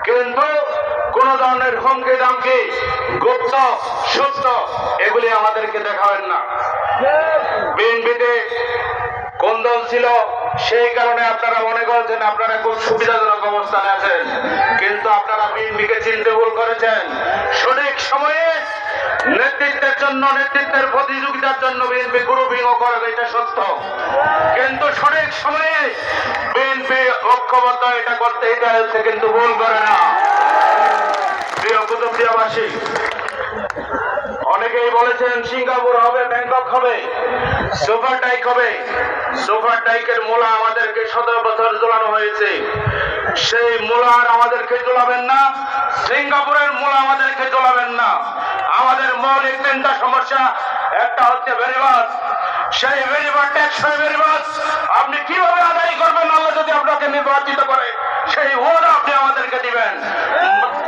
কিন্তু কোন ধরনের হুমকি দামকি গুপ্ত সত্য এগুলি আমাদেরকে দেখাবেন না। বিএনপিতে কোন দল ছিল সেই কারণে আপনারা মনে করছেন আপনারা খুব সুবিধাজনক অবস্থানে আছেন, কিন্তু আপনারা বিএনপিকে চিনতে ভুল করেছেন। সঠিক সময়ে নেতৃত্বের জন্য, নেতৃত্বের প্রতিযোগিতার জন্য বিএনপি গ্রুপিং করে, এটা সত্য, কিন্তু সঠিক সময়ে বিএনপি ঐক্যবদ্ধ এটা করতে হচ্ছে, কিন্তু ভুল করে না। প্রিয় কুতুবদিয়াবাসী, অনেকেই বলেছেন সিঙ্গাপুর হবে, ব্যাংকক হবে, সুপার ডাইক হবে। সুপার ডাইকের মূলা আমাদেরকে 17 বছর ঝোলানো হয়েছে, সেই মূলা আর আমাদেরকে ঝোলাবেন না, সিঙ্গাপুরের মূলা আমাদেরকে ঝোলাবেন না। আমাদের মৌলিক 3টা সমস্যা, একটা হচ্ছে বেড়িবাস, সেই বেড়িবাস টেকসই বেড়িবাস আপনি কিভাবে আদায় করবেন? আল্লাহ যদি আপনাকে নির্বাচিত করে সেই ওয়াদা আপনি আমাদেরকে দিবেন।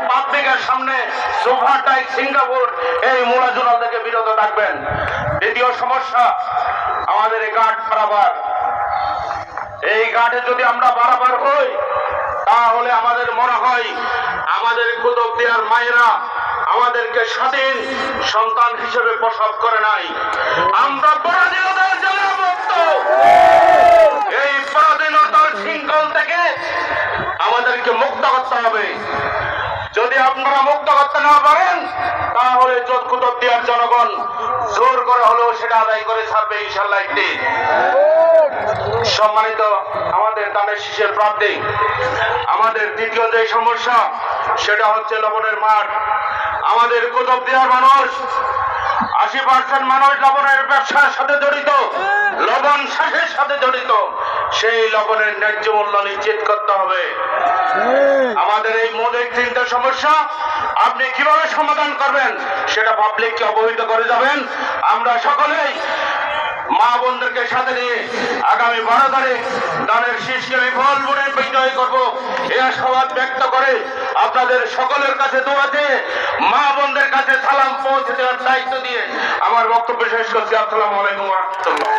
পাবলিকের সামনে সুপার ডাইক, সিঙ্গাপুর এই মূলা ঝোলা থেকে বিরত থাকবেন। দ্বিতীয় সমস্যা আমাদের এই ঘাট পারাপার। এই ঘাটে যদি আমরা পারাপার হই তাহলে আমাদের মনে হয় আমাদের কুতুবদিয়ার মায়েরা আমাদেরকে স্বাধীন সন্তান হিসেবে প্রসব করে নাই। আমরা পরাধীনতার জন্য মুক্ত। এই পরাধীনতার শৃঙ্খল থেকে আমাদেরকে মুক্ত করতে হবে। যদি আপনারা মুক্ত করতে না পারেন তাহলে কুতুবদিয়ার জনগণ জোর করে হলেও সেটা আদায় করে ছাড়বে ইনশাআল্লাহ একদিন। সম্মানিত আমাদের দানের শীষের প্রার্থী, আমাদের দ্বিতীয় যে সমস্যা সেটা হচ্ছে লবণের মাঠ। আমাদের কুতুবদিয়ার মানুষ 80% মানুষ লবণের ব্যবসার সাথে জড়িত, লবণ চাষের সাথে জড়িত। সেই লবণের ন্যায্য মূল্য নিশ্চিত করতে হবে। আমাদের এই মৌলিক 3টা সমস্যা আপনি কিভাবে সমাধান করবেন সেটা পাবলিককে অবহিত করে যাবেন। আমরা সকলেই মা বোনদেরকে সাথে নিয়ে আগামী 12 তারিখ দানের শীষকে বিফল ভোটে বিজয় করবো এই আশাবাদ ব্যক্ত করে আপনাদের সকলের কাছে দোয়া দিয়ে মা বোনদের কাছে সালাম পৌঁছে দেওয়ার দায়িত্ব দিয়ে আমার বক্তব্য শেষ করছি। আসসালামু আলাইকুম ওয়া রাহমাতুল্লাহ।